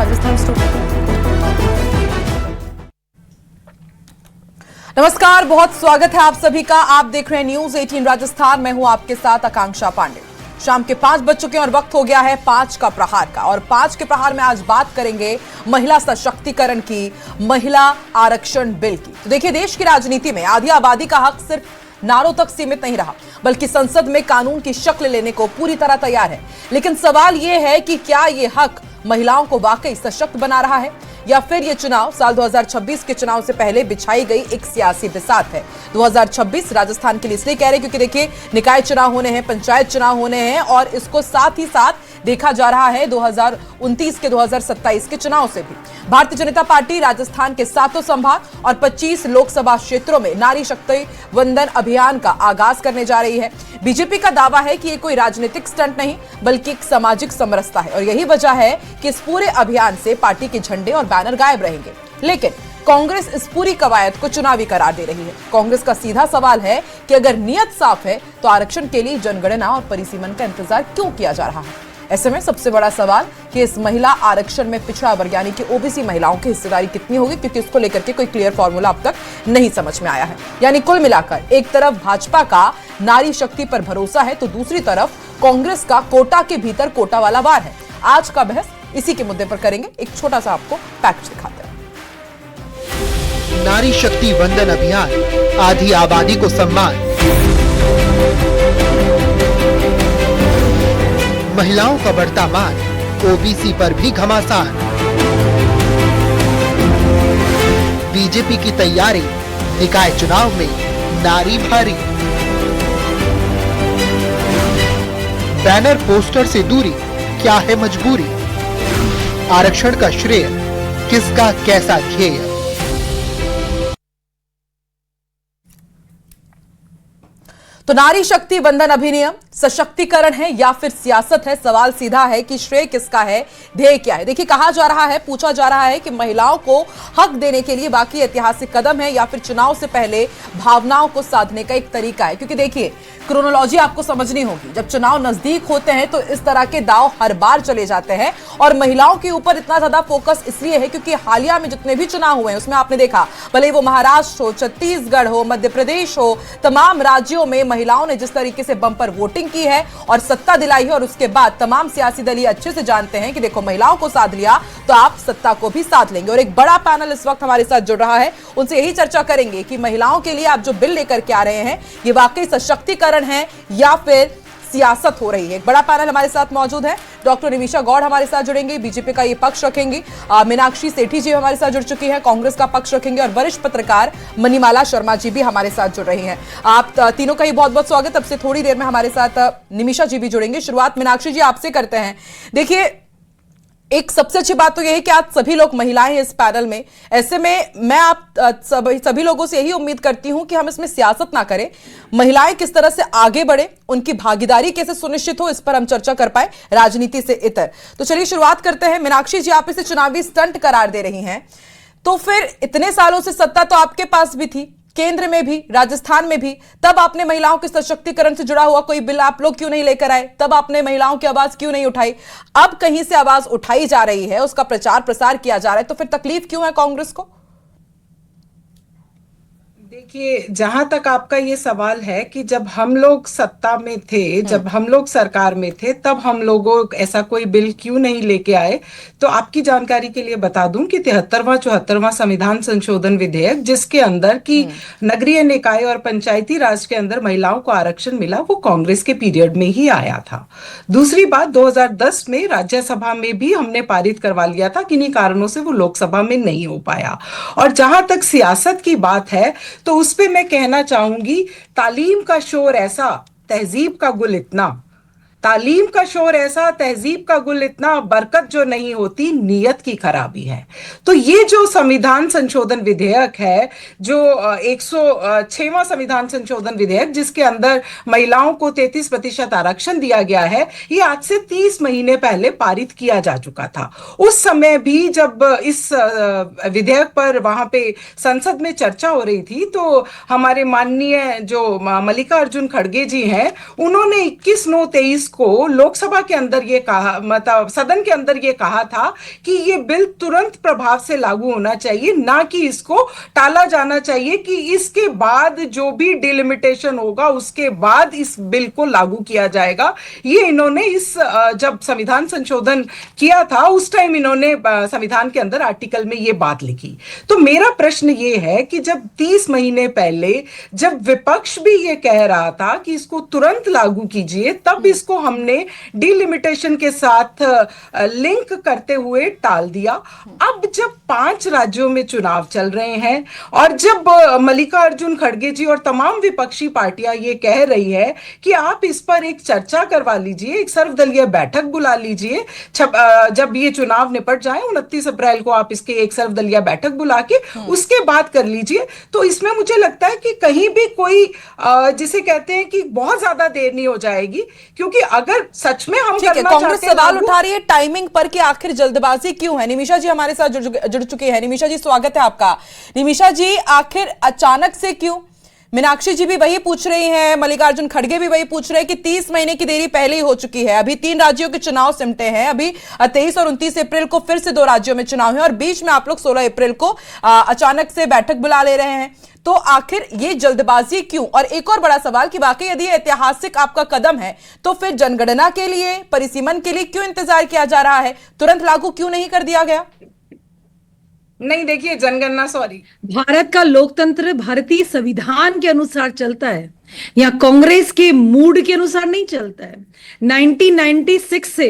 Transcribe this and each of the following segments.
Rajasthan studio. नमस्कार, बहुत स्वागत है आप सभी का। आप देख रहे हैं न्यूज 18 राजस्थान। मैं हूं आपके साथ आकांक्षा पांडे। शाम के 5 बज चुके हैं और वक्त हो गया है 5 का प्रहार का। और 5 के प्रहार में आज बात करेंगे महिला सशक्तिकरण की, महिला आरक्षण बिल की। तो देखिए, देश की राजनीति में आधी आबादी का हक सिर्फ नारों तक सीमित नहीं रहा, बल्कि संसद में कानून की शक्ल लेने को पूरी तरह तैयार है। लेकिन सवाल यह है कि क्या यह हक महिलाओं को वाकई सशक्त बना रहा है, या फिर यह चुनाव साल 2026 के चुनाव से पहले बिछाई गई एक सियासी बिसात है। 2026 राजस्थान के लिए इसलिए कह रहे हैं क्योंकि देखिए, निकाय चुनाव होने हैं, पंचायत चुनाव होने हैं, और इसको साथ ही साथ देखा जा रहा है 2029 के 2027 के चुनाव से भी। भारतीय जनता पार्टी राजस्थान के 7 संभाग और 25 लोकसभा क्षेत्रों में नारी शक्ति वंदन अभियान का आगाज करने जा रही है। बीजेपी का दावा है कि ये कोई राजनीतिक स्टंट नहीं, बल्कि एक सामाजिक समरसता है, और यही वजह है कि इस पूरे अभियान से पार्टी के झंडे और बैनर गायब रहेंगे। लेकिन कांग्रेस इस पूरी कवायद को चुनावी करार दे रही है। कांग्रेस का सीधा सवाल है कि अगर नीयत साफ है तो आरक्षण के लिए जनगणना और परिसीमन का इंतजार क्यों किया जा रहा है। ऐसे में सबसे बड़ा सवाल कि इस महिला आरक्षण में पिछड़ा वर्ग यानी कि ओबीसी महिलाओं की हिस्सेदारी कितनी होगी, क्योंकि इसको लेकर के कोई क्लियर फॉर्मूला अब तक नहीं समझ में आया है। यानी कुल मिलाकर एक तरफ भाजपा का नारी शक्ति पर भरोसा है, तो दूसरी तरफ कांग्रेस का कोटा के भीतर कोटा वाला वार है। आज का बहस इसी के मुद्दे पर करेंगे। एक छोटा सा आपको पैकेज दिखाते हैं। नारी शक्ति वंदन अभियान, आधी आबादी को सम्मान, महिलाओं का बढ़ता मान, ओबीसी पर भी घमासान। बीजेपी की तैयारी, निकाय चुनाव में नारी भारी। बैनर पोस्टर से दूरी, क्या है मजबूरी? आरक्षण का श्रेय किसका कैसा ध्येय? तो नारी शक्ति वंदन अधिनियम सशक्तिकरण है या फिर सियासत है? सवाल सीधा है कि श्रेय किसका है, ध्येय क्या है। देखिए, कहा जा रहा है, पूछा जा रहा है कि महिलाओं को हक देने के लिए बाकी ऐतिहासिक कदम है, या फिर चुनाव से पहले भावनाओं को साधने का एक तरीका है। क्योंकि देखिए, क्रोनोलॉजी आपको समझनी होगी। जब चुनाव नजदीक होते हैं तो इस तरह के दाव हर बार चले जाते हैं, और महिलाओं के ऊपर इतना ज्यादा फोकस इसलिए है क्योंकि हालिया में जितने भी चुनाव हुए हैं उसमें आपने देखा, भले वो महाराष्ट्र हो, छत्तीसगढ़ हो, मध्य प्रदेश हो, तमाम राज्यों में महिलाओं ने जिस तरीके से बम्पर वोटिंग की है और सत्ता दिलाई है, और उसके बाद तमाम सियासी दल ये अच्छे से जानते हैं कि देखो, महिलाओं को साध लिया तो आप सत्ता को भी साध लेंगे। और एक बड़ा पैनल इस वक्त हमारे साथ जुड़ रहा है, उनसे यही चर्चा करेंगे कि महिलाओं के लिए आप जो बिल लेकर के आ रहे हैं, ये वाकई सशक्तिकरण है या फिर सियासत हो रही है। एक बड़ा पैनल हमारे साथ मौजूद है। डॉक्टर निमिषा गौड़ हमारे साथ जुड़ेंगे, बीजेपी का ये पक्ष रखेंगी। मीनाक्षी सेठी जी हमारे साथ जुड़ चुकी हैं, कांग्रेस का पक्ष रखेंगे, और वरिष्ठ पत्रकार मणिमाला शर्मा जी भी हमारे साथ जुड़ रही हैं। आप तीनों का ही बहुत बहुत स्वागत। अब से थोड़ी देर में हमारे साथ निमिषा जी भी जुड़ेंगे। शुरुआत मीनाक्षी जी आपसे करते हैं। देखिए, एक सबसे अच्छी बात तो यह है कि आज सभी लोग महिलाएं हैं इस पैनल में। ऐसे में मैं आप सभी लोगों से यही उम्मीद करती हूं कि हम इसमें सियासत ना करें, महिलाएं किस तरह से आगे बढ़े, उनकी भागीदारी कैसे सुनिश्चित हो, इस पर हम चर्चा कर पाए राजनीति से इतर। तो चलिए शुरुआत करते हैं। मीनाक्षी जी, आप इसे चुनावी स्टंट करार दे रही हैं, तो फिर इतने सालों से सत्ता तो आपके पास भी थी, केंद्र में भी, राजस्थान में भी, तब आपने महिलाओं के सशक्तिकरण से जुड़ा हुआ कोई बिल आप लोग क्यों नहीं लेकर आए? तब आपने महिलाओं की आवाज क्यों नहीं उठाई? अब कहीं से आवाज उठाई जा रही है, उसका प्रचार प्रसार किया जा रहा है, तो फिर तकलीफ क्यों है कांग्रेस को? देखिए, जहां तक आपका ये सवाल है कि जब हम लोग सत्ता में थे, जब हम लोग सरकार में थे, तब हम लोगों ऐसा कोई बिल क्यों नहीं लेके आए, तो आपकी जानकारी के लिए बता दूं कि 73वां 74वां संविधान संशोधन विधेयक, जिसके अंदर की नगरीय निकाय और पंचायती राज के अंदर महिलाओं को आरक्षण मिला, वो कांग्रेस के पीरियड में ही आया था। दूसरी बात, 2010 में राज्यसभा में भी हमने पारित करवा लिया था, किन्हीं कारणों से वो लोकसभा में नहीं हो पाया। और जहां तक सियासत की बात है, तो उस पे मैं कहना चाहूंगी, तालीम का शोर ऐसा, तहजीब का गुल इतना, तालीम का शोर ऐसा, तहजीब का गुल इतना, बरकत जो नहीं होती नीयत की खराबी है। तो ये जो संविधान संशोधन विधेयक है, जो 106वां संविधान संशोधन विधेयक, जिसके अंदर महिलाओं को 33% आरक्षण दिया गया है, ये आज से 30 महीने पहले पारित किया जा चुका था। उस समय भी जब इस विधेयक पर वहां पे संसद में चर्चा हो रही थी, तो हमारे माननीय जो मल्लिकार्जुन खड़गे जी हैं, उन्होंने 21/9/23 को लोकसभा के अंदर ये कहा, मतलब सदन के अंदर ये कहा था कि ये बिल तुरंत प्रभाव से लागू होना चाहिए, ना कि इसको टाला जाना चाहिए कि इसके बाद जो भी डिलिमिटेशन होगा उसके बाद इस बिल को लागू किया जाएगा। ये इन्होंने इस जब संविधान संशोधन किया था उस टाइम इन्होंने संविधान के अंदर आर्टिकल में ये बात लिखी। तो मेरा प्रश्न ये है कि जब 30 महीने पहले जब विपक्ष भी ये कह रहा था कि इसको तुरंत लागू कीजिए, तब इसको हमने डिलिमिटेशन के साथ लिंक करते हुए टाल दिया। अब जब 5 राज्यों में चुनाव चल रहे हैं और जब मल्लिकार्जुन खड़गे जी और तमाम विपक्षी पार्टियां ये कह रही है कि आप इस पर एक चर्चा करवा लीजिए, एक सर्वदलीय बैठक बुला लीजिए, जब ये चुनाव निपट जाए 29 अप्रैल को आप इसके एक सर्वदलीय बैठक बुला के उसके बाद कर लीजिए, तो इसमें मुझे लगता है कि कहीं भी कोई जिसे कहते हैं कि बहुत ज्यादा देर नहीं हो जाएगी। क्योंकि अगर सच में हम करना कांग्रेस चाहते हैं, सवाल उठा रही है टाइमिंग पर कि आखिर जल्दबाजी क्यों है। निमिषा जी हमारे साथ जुड़ चुकी है। निमिषा जी स्वागत है आपका। निमिषा जी आखिर अचानक से क्यों? मीनाक्षी जी भी वही पूछ रही हैं, मल्लिकार्जुन खड़गे भी वही पूछ रहे हैं कि 30 महीने की देरी पहले ही हो चुकी है। अभी 3 राज्यों के चुनाव सिमटे हैं। अभी 23 और 29 अप्रैल को फिर से 2 राज्यों में चुनाव है और बीच में आप लोग 16 अप्रैल को अचानक से बैठक बुला ले रहे हैं। तो आखिर ये जल्दबाजी क्यों? और एक और बड़ा सवाल कि वाकई यदि ऐतिहासिक आपका कदम है तो फिर जनगणना के लिए, परिसीमन के लिए क्यों इंतजार किया जा रहा है? तुरंत लागू क्यों नहीं कर दिया गया? नहीं, देखिए जनगणना, भारत का लोकतंत्र भारतीय संविधान के अनुसार चलता है या कांग्रेस के मूड के अनुसार नहीं चलता है। 1996 से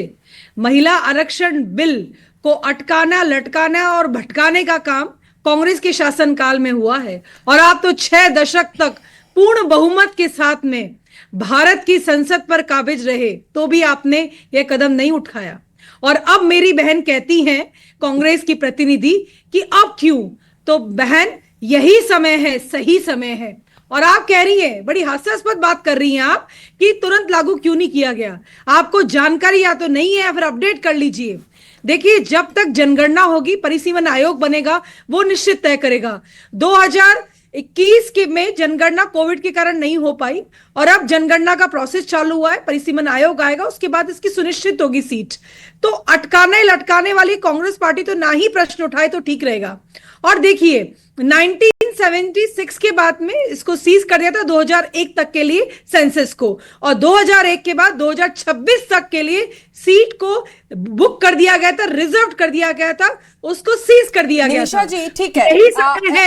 महिला आरक्षण बिल को अटकाना, लटकाना और भटकाने का काम कांग्रेस के शासनकाल में हुआ है और आप तो 6 दशक तक पूर्ण बहुमत के साथ में भारत की संसद पर काबिज रहे तो भी आपने यह कदम नहीं उठाया। और अब मेरी बहन कहती हैं, कांग्रेस की प्रतिनिधि, कि अब क्यों? तो बहन यही समय है, सही समय है। और आप कह रही हैं, बड़ी हास्यास्पद बात कर रही हैं आप, कि तुरंत लागू क्यों नहीं किया गया। आपको जानकारी या तो नहीं है या फिर अपडेट कर लीजिए। देखिए, जब तक जनगणना होगी, परिसीमन आयोग बनेगा, वो निश्चित तय करेगा। 2021 के में जनगणना कोविड के कारण नहीं हो पाई और अब जनगणना का प्रोसेस चालू हुआ है, परिसीमन आयोग आएगा, उसके बाद इसकी सुनिश्चित होगी सीट। तो अटकाने लटकाने वाली कांग्रेस पार्टी तो ना ही प्रश्न उठाए तो ठीक रहेगा। और देखिए, 1976 के बाद में इसको सीज कर दिया था 2001 तक के लिए सेंसस को, और 2001 के बाद 2026 तक के लिए सीट को बुक कर दिया गया था, रिजर्व कर दिया गया था, उसको सीज कर दिया गया था। निमिषा जी ठीक है,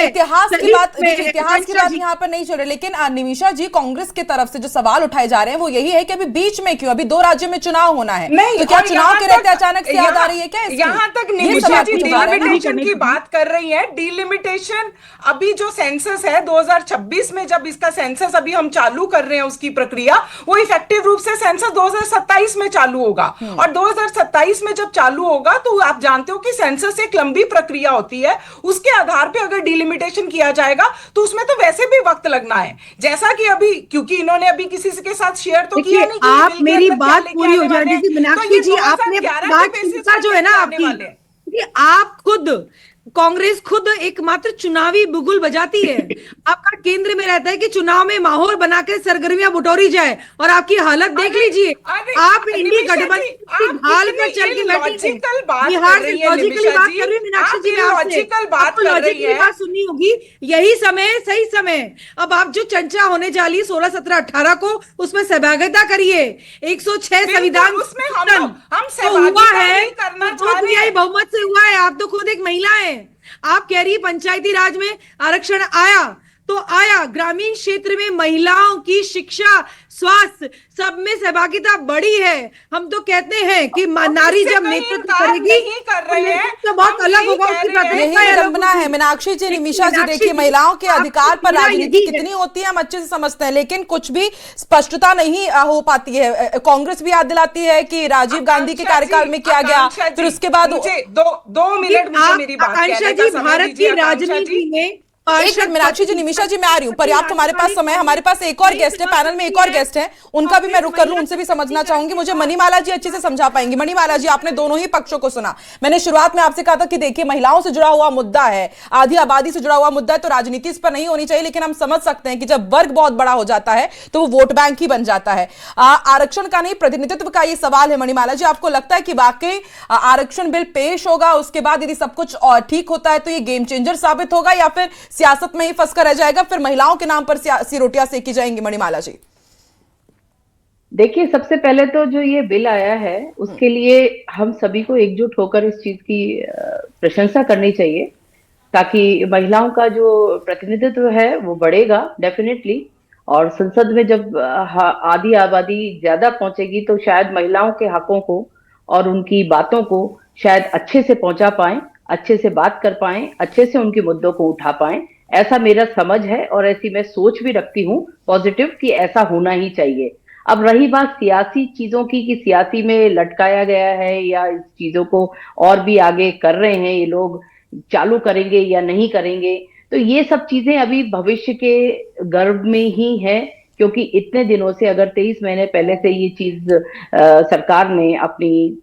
इतिहास की बात यहाँ पर नहीं चल रही, लेकिन निमिषा जी कांग्रेस की तरफ से जो सवाल उठाए जा रहे हैं वो यही है कि अभी बीच में क्यों? अभी 2 राज्यों में चुनाव होना है, तो क्या चुनाव के रहते अचानक से याद आ रही है क्या? यहाँ तक निमिषा जी डिलिमिटेशन की बात कर रही है। डिलिमिटेशन अभी जो सेंसस है 2026 में, जब इसका सेंसस अभी हम चालू कर रहे हैं उसकी प्रक्रिया, वो इफेक्टिव रूप से सेंसस 2027 में चालू होगा। और 2027 में जब चालू होगा तो आप जानते हो कि सेंसस एक लंबी प्रक्रिया होती है, उसके आधार पे अगर डिलिमिटेशन किया जाएगा तो उसमें तो वैसे भी वक्त लगना है। जैसा कि अभी, क्योंकि इन्होंने अभी किसी के साथ शेयर तो किया नहीं, आप मेरी बात पूरी हो जाएगी मीनाक्षी जी, आपने बात जो है ना आपकी, आप खुद कांग्रेस खुद एकमात्र चुनावी बुगुल बजाती है। आपका केंद्र में रहता है कि चुनाव में माहौल बनाकर सरगर्मियां बटोरी जाए, और आपकी हालत देख लीजिए। आप इंडी गठबंधन हाल में चल के बैठी बिहार से लॉजिकली बात कर रही है मीनाक्षी जी, आपको लॉजिकली बात सुननी होगी। यही समय है, सही समय। अब आप जो चर्चा होने जा रही है 16, 17, 18 को, उसमें सहभागिता करिए। 106 संविधान तो हुआ है, 2/3 बहुमत से हुआ है। आप तो खुद एक महिला है। आप कह रही है पंचायती राज में आरक्षण आया तो आया, ग्रामीण क्षेत्र में महिलाओं की शिक्षा, स्वास्थ्य, सब में सहभागिता बढ़ी है। हम तो कहते हैं कि नारी जब नेतृत्व करेगी तो बहुत अलग होगा, यही विडंबना है। मीनाक्षी जी, निमिषा जी, देखिए महिलाओं के अधिकार पर राजनीति कितनी होती है हम अच्छे से समझते हैं, लेकिन कुछ भी स्पष्टता नहीं हो पाती है। कांग्रेस भी याद दिलाती है कि राजीव गांधी के कार्यकाल में किया गया, फिर उसके बाद 2 मिनट मुझे मेरी बात आकांक्षा जी, भारत की राजनीति में एक मिनट मीनाक्षी जी, निमिषा जी मैं आ रही हूँ, पर्याप्त हमारे पास समय, हमारे पास एक और गेस्ट है, पैनल में एक और गेस्ट है, उनका भी मैं रुक कर लूं, उनसे भी समझना चाहूंगी। मुझे मणिमाला जी अच्छे से समझा पाएंगी। मणिमाला जी, आपने दोनों ही पक्षों को सुना। मैंने शुरुआत में आपसे कहा था कि देखिए महिलाओं से जुड़ा हुआ मुद्दा है, आधी आबादी से जुड़ा हुआ मुद्दा है, तो राजनीति इस पर नहीं होनी चाहिए, लेकिन हम समझ सकते हैं कि जब वर्ग बहुत बड़ा हो जाता है तो वो वोट बैंक ही बन जाता है। आरक्षण का नहीं, प्रतिनिधित्व का ये सवाल है। मणिमाला जी, आपको लगता है कि वाकई आरक्षण बिल पेश होगा, उसके बाद यदि सब कुछ और ठीक होता है तो ये गेम चेंजर साबित होगा, या फिर सियासत में ही फंस कर रह जाएगा, फिर महिलाओं के नाम पर सियासी रोटियां सेकी जाएंगी? मणिमाला जी, देखिए, सबसे पहले तो जो ये बिल आया है उसके लिए हम सभी को एकजुट होकर इस चीज की प्रशंसा करनी चाहिए, ताकि महिलाओं का जो प्रतिनिधित्व है वो बढ़ेगा डेफिनेटली। और संसद में जब आधी आबादी ज्यादा पहुंचेगी तो शायद महिलाओं के हकों को और उनकी बातों को शायद अच्छे से पहुंचा पाएं, अच्छे से बात कर पाएं, अच्छे से उनके मुद्दों को उठा पाएं। ऐसा मेरा समझ है और ऐसी मैं सोच भी रखती हूँ पॉजिटिव कि ऐसा होना ही चाहिए। अब रही बात सियासी चीजों की कि सियासी में लटकाया गया है या इस चीजों को और भी आगे कर रहे हैं ये लोग, चालू करेंगे या नहीं करेंगे, तो ये सब चीजें अभी भविष्य के गर्भ में ही है। क्योंकि इतने दिनों से अगर 23 महीने पहले से ये चीज सरकार ने अपनी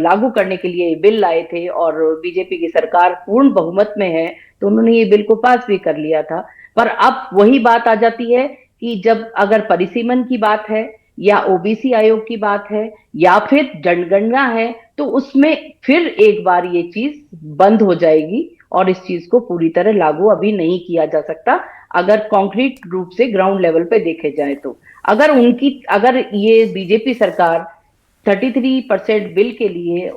लागू करने के लिए बिल लाए थे और बीजेपी की सरकार पूर्ण बहुमत में है तो उन्होंने ये बिल को पास भी कर लिया था। पर अब वही बात आ जाती है कि जब अगर परिसीमन की बात है या ओबीसी आयोग की बात है या फिर जनगणना है तो उसमें फिर एक बार ये चीज बंद हो जाएगी और इस चीज को पूरी तरह लागू अभी नहीं किया जा सकता अगर कॉन्क्रीट रूप से ग्राउंड लेवल पे देखे जाए तो। अगर ये बीजेपी सरकार 33% बिल के लिए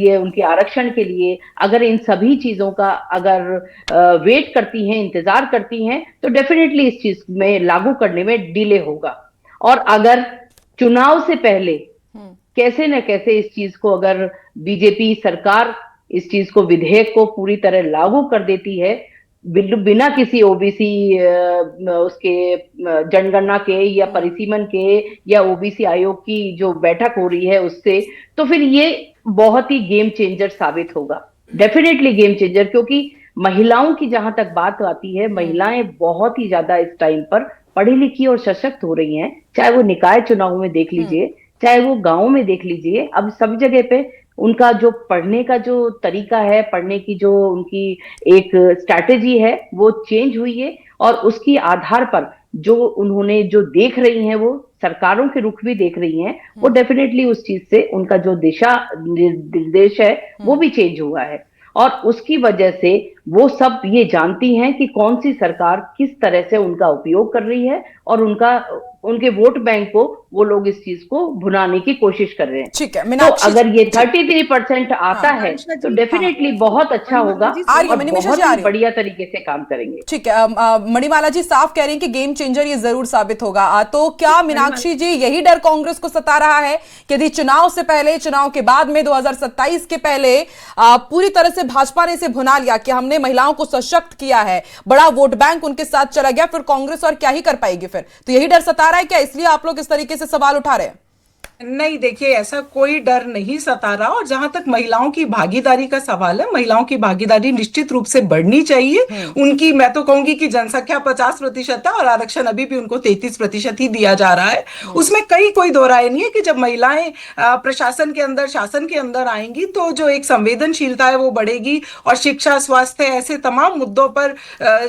उनके आरक्षण के लिए अगर इन सभी चीजों का अगर वेट करती हैं, इंतजार करती हैं, तो डेफिनेटली इस चीज में लागू करने में डिले होगा। और अगर चुनाव से पहले कैसे न कैसे इस चीज को अगर बीजेपी सरकार इस चीज को, विधेयक को पूरी तरह लागू कर देती है बिना किसी ओबीसी उसके जनगणना के या परिसीमन के या ओबीसी आयोग की जो बैठक हो रही है उससे, तो फिर ये बहुत ही गेम चेंजर साबित होगा, डेफिनेटली गेम चेंजर। क्योंकि महिलाओं की जहां तक बात आती है, महिलाएं बहुत ही ज्यादा इस टाइम पर पढ़ी लिखी और सशक्त हो रही हैं, चाहे वो निकाय चुनाव में देख लीजिए, चाहे वो गांव में देख लीजिए। अब सब जगह पे उनका जो पढ़ने का जो तरीका है, पढ़ने की जो उनकी एक स्ट्रैटेजी है वो चेंज हुई है और उसकी आधार पर जो उन्होंने जो देख रही हैं, वो सरकारों के रुख भी देख रही हैं, वो डेफिनेटली उस चीज से उनका जो दिशा निर्देश है वो भी चेंज हुआ है। और उसकी वजह से वो सब ये जानती हैं कि कौन सी सरकार किस तरह से उनका उपयोग कर रही है और उनके वोट बैंक को वो लोग इस चीज को भुनाने की कोशिश कर रहे हैं। ठीक है, तो अगर ये 33% आता है तो डेफिनेटली बहुत अच्छा होगा और बहुत ही बढ़िया तरीके से काम करेंगे। ठीक है, मणिमाला जी साफ कह रही हैं कि गेम चेंजर ये जरूर साबित होगा। तो क्या मीनाक्षी जी यही डर कांग्रेस को सता रहा है कि यदि चुनाव से पहले, चुनाव के बाद में 2027 के पहले पूरी तरह से भाजपा ने इसे भुना लिया कि हमने महिलाओं को सशक्त किया है, बड़ा वोट बैंक उनके साथ चला गया, फिर कांग्रेस और क्या ही कर पाएगी? फिर तो यही डर सता रहा है क्या, इसलिए आप लोग इस तरीके से सवाल उठा रहे हैं? नहीं, देखिए ऐसा कोई डर नहीं सता रहा। और जहां तक महिलाओं की भागीदारी का सवाल है, महिलाओं की भागीदारी निश्चित रूप से बढ़नी चाहिए। उनकी, मैं तो कहूंगी कि जनसंख्या 50% है और आरक्षण अभी भी उनको 33% ही दिया जा रहा है। उसमें कोई दो राय नहीं है कि जब महिलाएं प्रशासन के अंदर, शासन के अंदर आएंगी तो जो एक संवेदनशीलता है वो बढ़ेगी और शिक्षा, स्वास्थ्य, ऐसे तमाम मुद्दों पर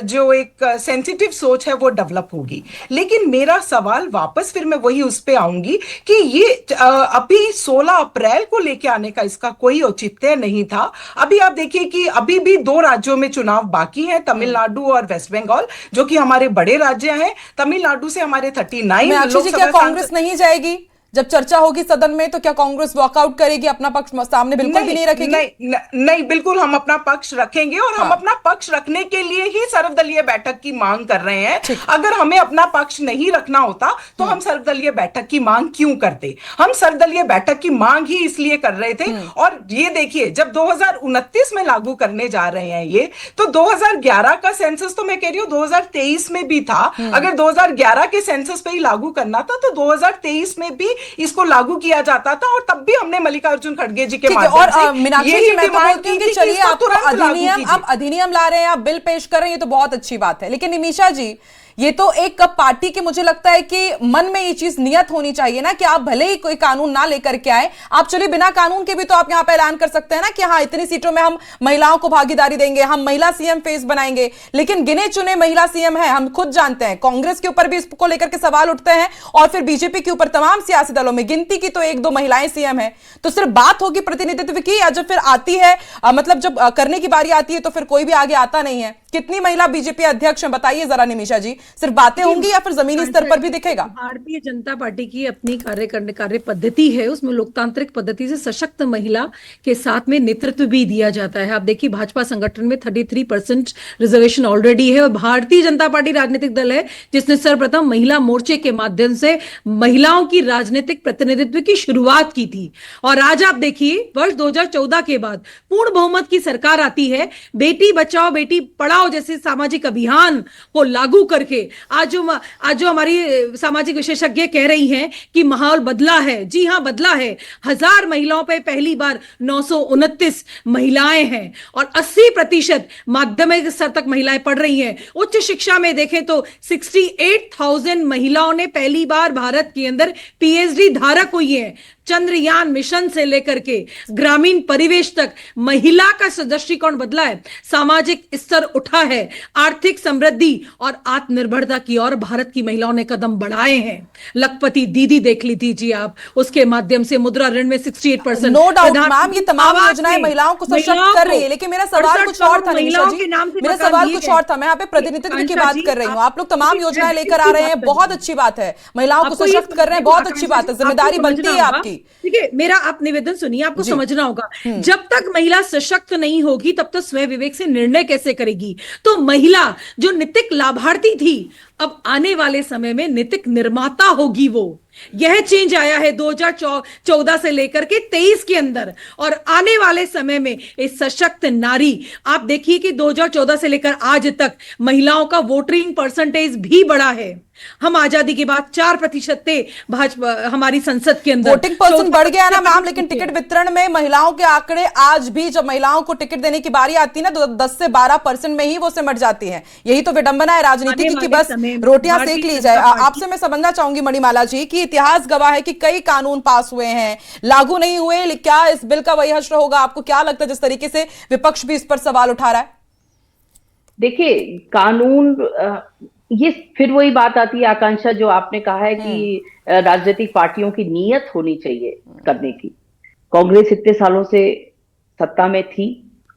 जो एक सेंसिटिव सोच है वो डेवलप होगी। लेकिन मेरा सवाल वापस फिर मैं वही उस पर आऊंगी कि ये अभी 16 अप्रैल को लेके आने का इसका कोई औचित्य नहीं था। अभी आप देखिए कि अभी भी 2 राज्यों में चुनाव बाकी हैं, तमिलनाडु और वेस्ट बंगाल, जो कि हमारे बड़े राज्य हैं। तमिलनाडु से हमारे 39 लोकसभा कांग्रेस नहीं जाएगी जब चर्चा होगी सदन में, तो क्या कांग्रेस वॉकआउट करेगी, अपना पक्ष सामने बिल्कुल भी नहीं रखेगी? नहीं, बिल्कुल हम अपना पक्ष रखेंगे और हम अपना पक्ष रखने के लिए ही सर्वदलीय बैठक की मांग कर रहे हैं। अगर हमें अपना पक्ष नहीं रखना होता तो हम सर्वदलीय बैठक की मांग क्यों करते? हम सर्वदलीय बैठक की मांग ही इसलिए कर रहे थे। और ये देखिए, जब 2029 में लागू करने जा रहे हैं ये, तो 2011 का सेंसस तो मैं कह रही हूँ 2023 में भी था। अगर 2011 के सेंसस पे ही लागू करना था तो 2023 में भी इसको लागू किया जाता था, और तब भी हमने मल्लिकार्जुन खड़गे जी के ठीक है। माध्यम और से मीनाक्षी यही जी, मैं तो डिमांड बोलती हूँ की कि थी चलिए इसको आपको तुरंत लागू अधिनियम, कीजिए। आप अधिनियम ला रहे हैं, आप बिल पेश कर रहे हैं, ये तो बहुत अच्छी बात है, लेकिन निमिषा जी, ये तो एक पार्टी के, मुझे लगता है कि मन में ये चीज नियत होनी चाहिए ना कि आप भले ही कोई कानून ना लेकर के आए, आप चलिए बिना कानून के भी तो आप यहाँ पे ऐलान कर सकते हैं ना कि हाँ इतनी सीटों में हम महिलाओं को भागीदारी देंगे, हम महिला सीएम फेस बनाएंगे। लेकिन गिने चुने महिला सीएम है, हम खुद जानते हैं, कांग्रेस के ऊपर भी इसको लेकर के सवाल उठते हैं, और फिर बीजेपी के ऊपर तमाम सियासी दलों में गिनती की तो एक दो महिलाएं सीएम है। तो सिर्फ बात होगी प्रतिनिधित्व की, या जब फिर आती है मतलब जब करने की बारी आती है तो फिर कोई भी आगे आता नहीं है। कितनी महिला बीजेपी अध्यक्ष हैं बताइए जरा निमिषा जी, सिर्फ बातें होंगी या फिर जमीनी स्तर पर भी दिखेगा? भारतीय जनता पार्टी की अपनी कार्य पद्धति है, उसमें लोकतांत्रिक पद्धति से सशक्त महिला के साथ में नेतृत्व भी दिया जाता है। आप देखिए भाजपा संगठन में 33% रिजर्वेशन ऑलरेडी है, और भारतीय जनता पार्टी राजनीतिक दल है जिसने सर्वप्रथम महिला मोर्चे के माध्यम से महिलाओं की राजनीतिक प्रतिनिधित्व की शुरुआत की थी। और आज आप देखिए वर्ष 2014 के बाद पूर्ण बहुमत की सरकार आती है, बेटी बचाओ बेटी पढ़ाओ जैसे सामाजिक अभियान को लागू करके आज जो हमारी सामाजिक विशेषज्ञ कह रही हैं कि माहौल बदला है। जी हां, बदला है। 1000 महिलाओं पे पहली बार 929 महिलाएं हैं, और 80% माध्यमिक स्तर तक महिलाएं पढ़ रही हैं। उच्च शिक्षा में देखें तो 68,000 महिलाओं ने पहली बार भारत के अंदर पीएचडी धारक हुई है। चंद्रयान मिशन से लेकर के ग्रामीण परिवेश तक महिला का दृष्टिकोण बदला है, सामाजिक स्तर उठा है, आर्थिक समृद्धि और आत्मनिर्भरता की ओर भारत की महिलाओं ने कदम बढ़ाए हैं। लखपति दीदी देख ली थी आप, उसके माध्यम से मुद्रा ऋण में 68%। नो डाउट मैम, ये तमाम योजनाएं महिलाओं को सशक्त कर रही है, लेकिन मेरा सवाल कुछ और था निमिषा जी, मेरा सवाल कुछ और था। मैं यहाँ पे प्रतिनिधित्व की बात कर रही हूँ। आप लोग तमाम योजनाएं लेकर आ रहे हैं, बहुत अच्छी बात है, महिलाओं को सशक्त कर रहे हैं, बहुत अच्छी बात है, जिम्मेदारी बनती है आपकी। ठीक है, मेरा आप निवेदन सुनिए, आपको समझना होगा, जब तक महिला सशक्त नहीं होगी तब तक स्वयं विवेक से निर्णय कैसे करेगी? तो महिला जो नैतिक लाभार्थी थी, अब आने वाले समय में नैतिक निर्माता होगी। वो यह चेंज आया है 2014 से लेकर के 23 के अंदर, और आने वाले समय में इस सशक्त नारी, आप देखिए कि 2014 से लेकर आज तक महिलाओं का वोटिंग परसेंटेज भी बढ़ा है। हम आजादी के बाद 4% थे भाजपा हमारी संसद के अंदर, वोटिंग परसेंट बढ़ गया ना मैम, लेकिन टिकट वितरण में महिलाओं के आंकड़े आज भी, जब महिलाओं को टिकट देने की बारी आती है ना, तो 10 से 12% में ही वो सिमट जाती है। यही तो विडंबना है राजनीति की, बस रोटियां सेक ली जाए। आपसे मैं समझना चाहूंगी मणिमाला जी कि इतिहास गवाह है कि कई कानून पास हुए हैं, लागू नहीं हुए, क्या इस बिल का वही हश्र होगा? आपको क्या लगता है जिस तरीके से विपक्ष भी इस पर सवाल उठा रहा है? देखिए, कानून, ये फिर वही बात आती है आकांक्षा, जो आपने कहा है कि राजनीतिक पार्टियों की नीयत होनी चाहिए करने की। कांग्रेस इतने सालों से सत्ता में थी,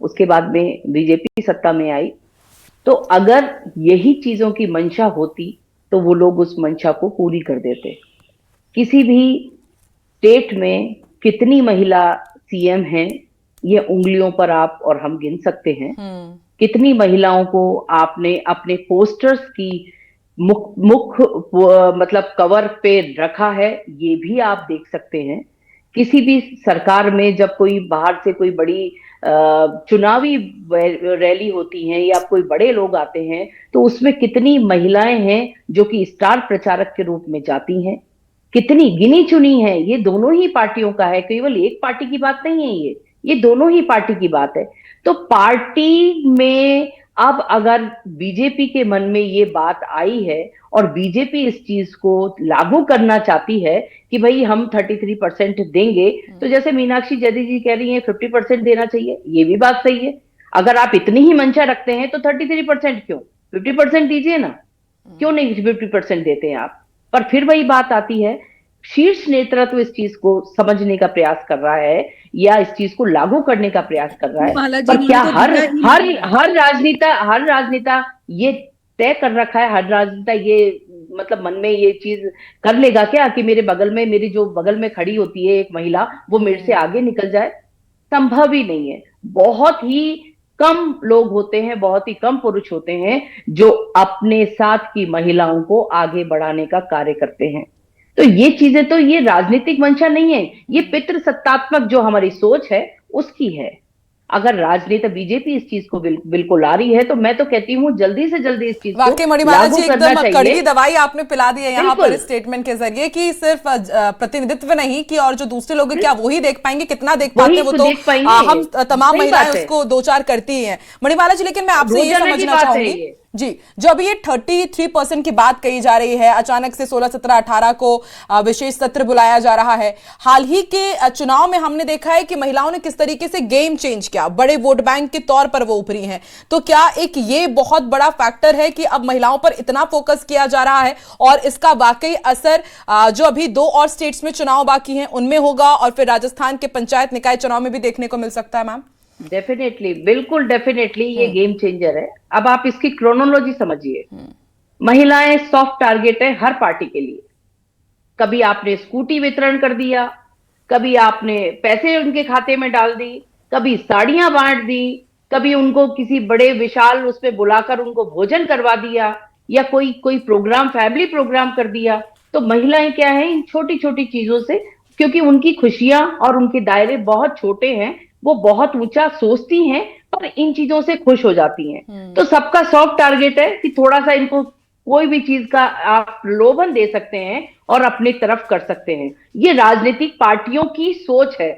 उसके बाद में बीजेपी सत्ता में आई, तो अगर यही चीजों की मंशा होती तो वो लोग उस मंशा को पूरी कर देते। किसी भी स्टेट में कितनी महिला सीएम हैं, ये उंगलियों पर आप और हम गिन सकते हैं। कितनी महिलाओं को आपने अपने पोस्टर्स की मुख मतलब कवर पे रखा है, ये भी आप देख सकते हैं। किसी भी सरकार में जब कोई बाहर से कोई बड़ी चुनावी रैली होती है या कोई बड़े लोग आते हैं, तो उसमें कितनी महिलाएं हैं जो कि स्टार प्रचारक के रूप में जाती हैं, कितनी गिनी चुनी है। ये दोनों ही पार्टियों का है, केवल एक पार्टी की बात नहीं है, ये दोनों ही पार्टी की बात है। तो पार्टी में अब अगर बीजेपी के मन में ये बात आई है और बीजेपी इस चीज को लागू करना चाहती है कि भाई हम 33% देंगे, तो जैसे मीनाक्षी जैदी जी कह रही हैं 50% देना चाहिए, ये भी बात सही है। अगर आप इतनी ही मंशा रखते हैं तो 33% क्यों, 50% दीजिए ना, क्यों नहीं 50% देते हैं आप? पर फिर वही बात आती है, शीर्ष नेतृत्व इस चीज को समझने का प्रयास कर रहा है या इस चीज को लागू करने का प्रयास कर रहा है, पर क्या हर राजनेता ये तय कर रखा है, हर राजनेता ये मतलब मन में ये चीज कर लेगा क्या कि मेरे बगल में, मेरी जो बगल में खड़ी होती है एक महिला, वो मेरे से आगे निकल जाए? संभव ही नहीं है। बहुत ही कम लोग होते हैं, बहुत ही कम पुरुष होते हैं जो अपने साथ की महिलाओं को आगे बढ़ाने का कार्य करते हैं। तो ये चीजें, तो ये राजनीतिक मंशा नहीं है, ये पितृसत्तात्मक जो हमारी सोच है उसकी है। अगर राजनेता बीजेपी इस चीज को बिल्कुल ला रही है, तो मैं तो कहती हूँ जल्दी से जल्दी इस चीज को वाकई मणिमाला लागू जी करना एकदम चाहिए। कड़वी दवाई आपने पिला दी है यहाँ पर बिल्कुल। इस स्टेटमेंट के जरिए कि सिर्फ प्रतिनिधित्व नहीं कि और जो दूसरे लोग हैं क्या वही देख पाएंगे, कितना देख पाते हैं वो तो तो देख पाएंगे। हम तमाम सही महिलाएं बात है। उसको दो चार करती ही हैं। मणिमाला जी लेकिन मैं आपसे ये रोजाना की समझना बात है चाहूंगी ये। जी, जो अभी ये 33% की बात कही जा रही है, अचानक से 16, 17, 18 को विशेष सत्र बुलाया जा रहा है। हाल ही के चुनाव में हमने देखा है कि महिलाओं ने किस तरीके से गेम चेंज किया, बड़े वोट बैंक के तौर पर वो उभरी हैं। तो क्या एक ये बहुत बड़ा फैक्टर है कि अब महिलाओं पर इतना फोकस किया जा रहा है और इसका वाकई असर जो अभी 2 और स्टेट्स में चुनाव बाकी हैं उनमें होगा और फिर राजस्थान के पंचायत निकाय चुनाव में भी देखने को मिल सकता है? मैम डेफिनेटली, बिल्कुल डेफिनेटली ये गेम चेंजर है। अब आप इसकी क्रोनोलॉजी समझिए। महिलाएं सॉफ्ट टारगेट है हर पार्टी के लिए। कभी आपने स्कूटी वितरण कर दिया, कभी आपने पैसे उनके खाते में डाल दी, कभी साड़ियां बांट दी, कभी उनको किसी बड़े विशाल उसमें बुलाकर उनको भोजन करवा दिया, या कोई प्रोग्राम, फैमिली प्रोग्राम कर दिया। तो महिलाएं क्या है, इन छोटी छोटी चीजों से, क्योंकि उनकी खुशियां और उनके दायरे बहुत छोटे हैं, वो बहुत ऊंचा सोचती हैं और इन चीजों से खुश हो जाती हैं। तो सबका सॉफ्ट टारगेट है कि थोड़ा सा इनको कोई भी चीज का आप प्रलोभन दे सकते हैं और अपनी तरफ कर सकते हैं। ये राजनीतिक पार्टियों की सोच है,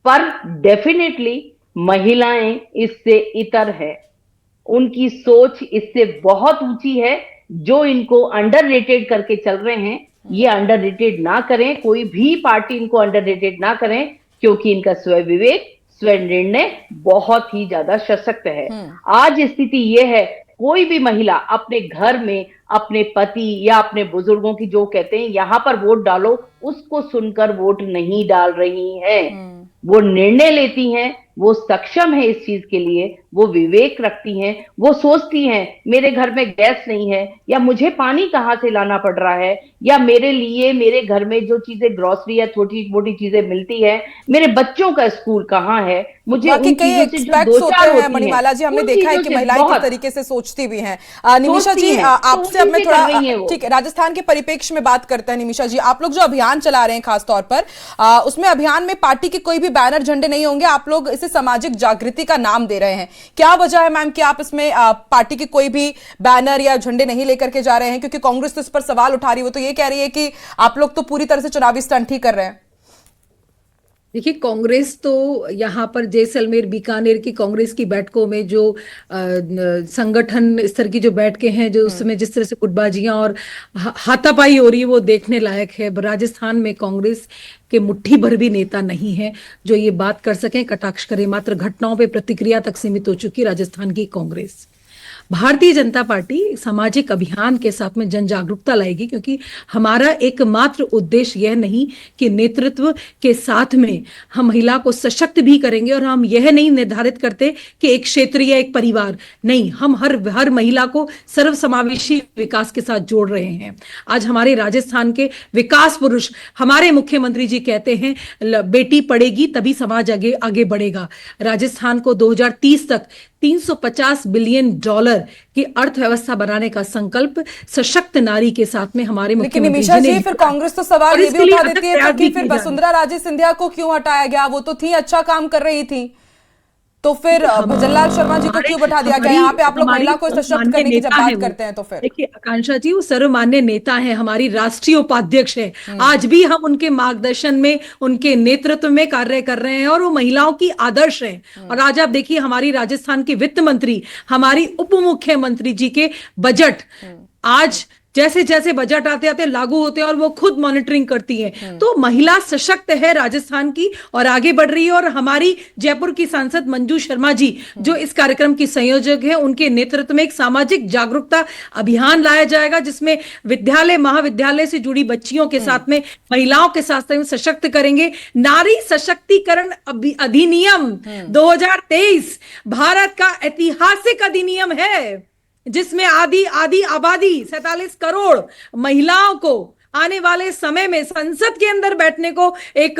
पर डेफिनेटली महिलाएं इससे इतर है। उनकी सोच इससे बहुत ऊंची है। जो इनको अंडररेटेड करके चल रहे हैं, ये अंडररेटेड ना करें, कोई भी पार्टी इनको अंडररेटेड ना करें, क्योंकि इनका स्वयं विवेक, स्वयं निर्णय बहुत ही ज्यादा सशक्त है। आज स्थिति यह है, कोई भी महिला अपने घर में अपने पति या अपने बुजुर्गों की जो कहते हैं यहाँ पर वोट डालो, उसको सुनकर वोट नहीं डाल रही है। वो निर्णय लेती हैं, वो सक्षम है इस चीज के लिए, वो विवेक रखती हैं, वो सोचती हैं मेरे घर में गैस नहीं है, या मुझे पानी कहाँ से लाना पड़ रहा है, या मेरे लिए मेरे घर में जो चीजें ग्रोसरी या छोटी मोटी चीजें मिलती है, मेरे बच्चों का स्कूल कहाँ है, मुझे उन चीजों से जो दो चार होती हैं। मणिमाला जी हमने देखा है कि महिलाएं किस तरीके से सोचती भी हैं। निमिषा जी आपसे अब मैं थोड़ा ठीक है राजस्थान के परिप्रेक्ष्य में बात करते हैं। निमिषा जी, आप लोग जो अभियान चला रहे हैं खासतौर पर, उसमें अभियान में पार्टी के कोई भी बैनर झंडे नहीं होंगे, आप लोग इसे सामाजिक जागृति का नाम दे रहे हैं। क्या वजह है मैम कि आप इसमें पार्टी के कोई भी बैनर या झंडे नहीं लेकर के जा रहे हैं? क्योंकि कांग्रेस तो इस पर सवाल उठा रही है, वो तो ये कह रही है कि आप लोग तो पूरी तरह से चुनावी स्टंट ही कर रहे हैं। देखिए, कांग्रेस तो यहाँ पर जैसलमेर, बीकानेर की कांग्रेस की बैठकों में जो संगठन स्तर की जो बैठकें हैं, जो उसमें जिस तरह से गुटबाजियां और हाथापाई हो रही है, वो देखने लायक है। राजस्थान में कांग्रेस के मुट्ठी भर भी नेता नहीं है जो ये बात कर सकें, कटाक्ष करें। मात्र घटनाओं पे प्रतिक्रिया तक सीमित हो चुकी राजस्थान की कांग्रेस। भारतीय जनता पार्टी सामाजिक अभियान के साथ में जन जागरूकता लाएगी, क्योंकि हमारा एकमात्र उद्देश्य यह नहीं कि नेतृत्व के साथ में हम महिला को सशक्त भी करेंगे, और हम यह नहीं निर्धारित करते कि एक क्षेत्र या एक परिवार नहीं, हम हर महिला को सर्वसमावेशी विकास के साथ जोड़ रहे हैं। आज हमारे राजस्थान के विकास पुरुष, हमारे मुख्यमंत्री जी कहते हैं बेटी पढ़ेगी तभी समाज आगे बढ़ेगा। राजस्थान को 2030 तक $350 बिलियन की अर्थव्यवस्था बनाने का संकल्प सशक्त नारी के साथ में हमारे मुख्यमंत्री जी ने। फिर कांग्रेस तो सवाल ये भी उठा देती है कि फिर वसुंधरा राजे सिंधिया को क्यों हटाया गया? वो तो थी, अच्छा काम कर रही थी, तो फिर भजनलाल शर्मा जी को क्यों बैठा दिया गया? यहाँ पे आप लोग महिला को सशक्त करने की जब बात करते हैं तो फिर देखिए आकांक्षा जी, वो सर्वमान्य नेता हैं, हमारी राष्ट्रीय उपाध्यक्ष है। आज भी हम उनके मार्गदर्शन में, उनके नेतृत्व में कार्य कर रहे हैं और वो महिलाओं की आदर्श है। और आज आप देखिए हमारी राजस्थान की वित्त मंत्री, हमारी उप मुख्यमंत्री जी के बजट आज जैसे जैसे बजट आते आते लागू होते हैं और वो खुद मॉनिटरिंग करती हैं। तो महिला सशक्त है राजस्थान की और आगे बढ़ रही है। और हमारी जयपुर की सांसद मंजू शर्मा जी जो इस कार्यक्रम की संयोजक है, उनके नेतृत्व में एक सामाजिक जागरूकता अभियान लाया जाएगा, जिसमें विद्यालय महाविद्यालय से जुड़ी बच्चियों के साथ में महिलाओं के साथ में सशक्त करेंगे। नारी सशक्तिकरण अधिनियम 2023 भारत का ऐतिहासिक अधिनियम है, जिसमें आधी आबादी 47 करोड़ महिलाओं को आने वाले समय में संसद के अंदर बैठने को एक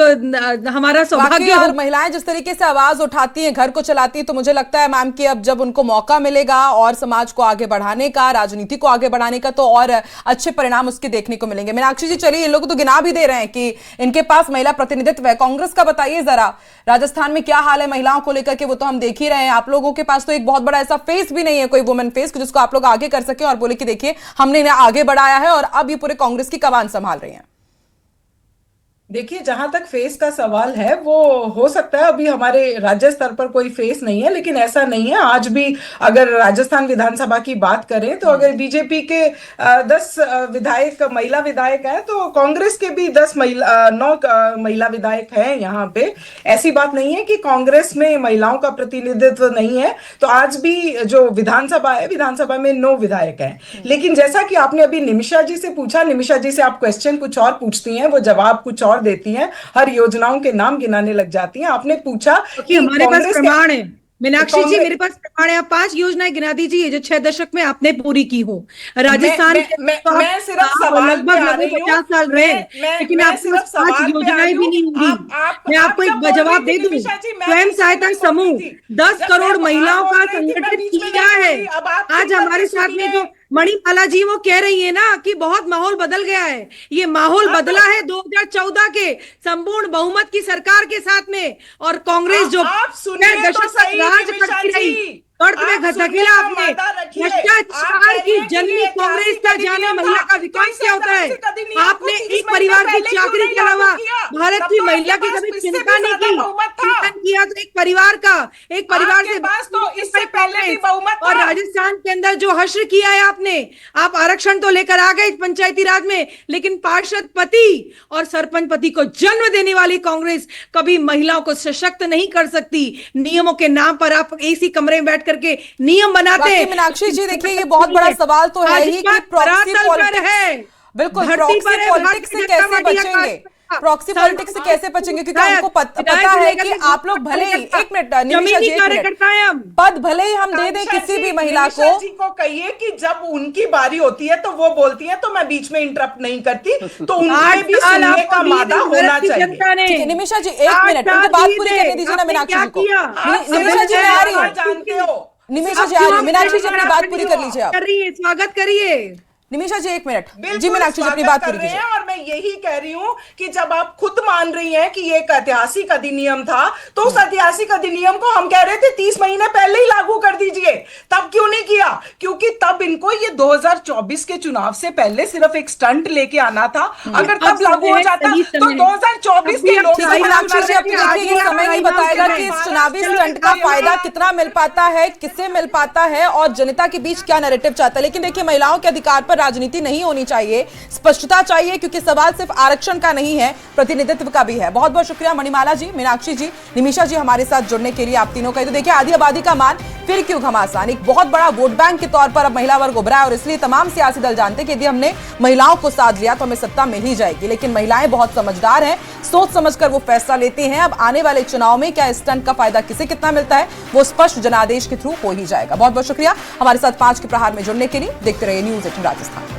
हमारा सौभाग्य और हो। महिलाएं जिस तरीके से आवाज उठाती हैं, घर को चलाती हैं, तो मुझे लगता है मैम कि अब जब उनको मौका मिलेगा और समाज को आगे बढ़ाने का, राजनीति को आगे बढ़ाने का, तो और अच्छे परिणाम उसके देखने को मिलेंगे। मीनाक्षी जी, चलिए इन लोग तो गिना भी दे रहे हैं कि इनके पास महिला प्रतिनिधित्व है। कांग्रेस का बताइए जरा, राजस्थान में क्या हाल है महिलाओं को लेकर के, वो तो हम देख ही रहे हैं। आप लोगों के पास तो एक बहुत बड़ा ऐसा फेस भी नहीं है, कोई वुमेन फेस, जिसको आप लोग आगे कर सके और बोले कि देखिए हमने इन्हें आगे बढ़ाया है और अब ये पूरे कांग्रेस की कमान संभाल रही हैं। देखिए, जहां तक फेस का सवाल है, वो हो सकता है अभी हमारे राज्य स्तर पर कोई फेस नहीं है, लेकिन ऐसा नहीं है। आज भी अगर राजस्थान विधानसभा की बात करें तो अगर बीजेपी के 10 विधायक महिला विधायक हैं, तो कांग्रेस के भी 9 महिला विधायक हैं यहाँ पे। ऐसी बात नहीं है कि कांग्रेस में महिलाओं का प्रतिनिधित्व नहीं है। तो आज भी जो विधानसभा है, विधानसभा में 9 विधायक हैं। लेकिन जैसा कि आपने अभी निमिषा जी से पूछा, निमिषा जी से आप क्वेश्चन कुछ और पूछती हैं, वो जवाब कुछ और देती हैं, हर योजनाओं के नाम गिनाने लग जाती हैं। आपने पूछा कि हमारे पास प्रमाण है। मीनाक्षी जी, मेरे पास प्रमाण है, आप 5 योजनाएं गिना दीजिए जो 6 दशक में आपने पूरी की हो। राजस्थान मैं सिर्फ सवाल लगभग 50 साल रहे, लेकिन आपके पास 5 योजनाएं भी नहीं होंगी। मैं आपको एक जवाब दे दूं, स्वयं सहायता समूह 10 करोड़ महिलाओं का संगठित किया है। आज हमारे साथ में जो मणिमाला जी वो कह रही है ना कि बहुत माहौल बदल गया है। ये माहौल बदला है 2014 के संपूर्ण बहुमत की सरकार के साथ में, और कांग्रेस जो राज करती रही, अर्थ में धकेला आपने। भ्रष्टाचार की जननी कांग्रेस का जाना महिला का विकास क्या होता है। आपने एक परिवार की चाकरी के अलावा भारत की महिला की कभी चिंता नहीं की। चिंतन किया तो एक परिवार से तो इससे पहले भी बहुमत और राजस्थान के अंदर जो हश्र किया है आपने, आप आरक्षण तो लेकर आ गए पंचायती राज में, लेकिन पार्षद पति और सरपंच पति को जन्म देने वाली कांग्रेस कभी महिलाओं को सशक्त नहीं कर सकती। नियमों के नाम पर आप एसी कमरे में बैठ करके नियम बनाते हैं। मीनाक्षी जी, देखिए ये बहुत बड़ा सवाल तो है ही कि प्रॉक्सी पॉलिटिक्स है। बिल्कुल, प्रॉक्सी पॉलिटिक्स से कैसे बचेंगे, प्रॉक्सी पॉलिटिक्स से कैसे बचेंगे, क्योंकि हमको पता है कि आप लोग भले ही, एक मिनट निमिषा जी, पद भले ही हम दे दें किसी भी महिला को कहिए कि जब उनकी बारी होती है तो वो बोलती है, तो मैं बीच में इंटरप्ट नहीं करती, तो उनके भी सुनने का मादा होना चाहिए। निमिषा जी, एक मिनट उनको बात पूरी करने दीजिए ना मीनाक्षी जी को। निमिषा जी, मैं आ रही हूँ, जानते हो निमिषा जी आ रही हूँ। मीनाक्षी जी, अपनी बात पूरी कर लीजिए आप। स्वागत करिए निमिषा जी, 1 मिनट। जी मीनाक्षी जी, अपनी बात पूरी कीजिए। और मैं यही कह रही हूं कि जब आप खुद मान रही हैं कि ये एक ऐतिहासिक अधिनियम था, तो उस ऐतिहासिक अधिनियम को हम कह रहे थे 30 महीने पहले ही लागू कर दीजिए। तब क्यों नहीं किया? क्योंकि तब इनको ये 2024 के चुनाव से पहले सिर्फ एक स्टंट लेके आना था। अगर तब लागू हो जाता तो 2024 के लोग। मीनाक्षी जी, अपनी देखिए ये समय ही बताएगा कि इस चुनावी स्टंट का फायदा कितना मिल पाता है, किसे मिल पाता है और जनता के बीच क्या नैरेटिव चाहता है। लेकिन देखिए, महिलाओं के अधिकार पर राजनीति नहीं होनी चाहिए, स्पष्टता चाहिए, क्योंकि सवाल सिर्फ आरक्षण का नहीं है, प्रतिनिधित्व का भी है। बहुत बहुत शुक्रिया मणिमाला जी, मीनाक्षी जी, निमिषा जी हमारे साथ जुड़ने के लिए, आप तीनों का। तो देखिए, आधी आबादी का मान फिर क्यों घमासान, एक बहुत बड़ा वोट बैंक के तौर पर अब महिला वर्ग उभरा है, और इसलिए तमाम सियासी दल जानते हैं कि यदि हमने महिलाओं को साथ लिया तो हमें सत्ता मिल ही जाएगी। लेकिन महिलाएं बहुत समझदार हैं, सोच समझकर वो फैसला लेती हैं। अब आने वाले चुनाव में क्या स्टंट का फायदा किसे कितना मिलता है, वो स्पष्ट जनादेश के थ्रू हो ही जाएगा। बहुत बहुत शुक्रिया हमारे साथ 5 के प्रहार में जुड़ने के लिए। देखते रहिए न्यूज़ 18 राजस्थान।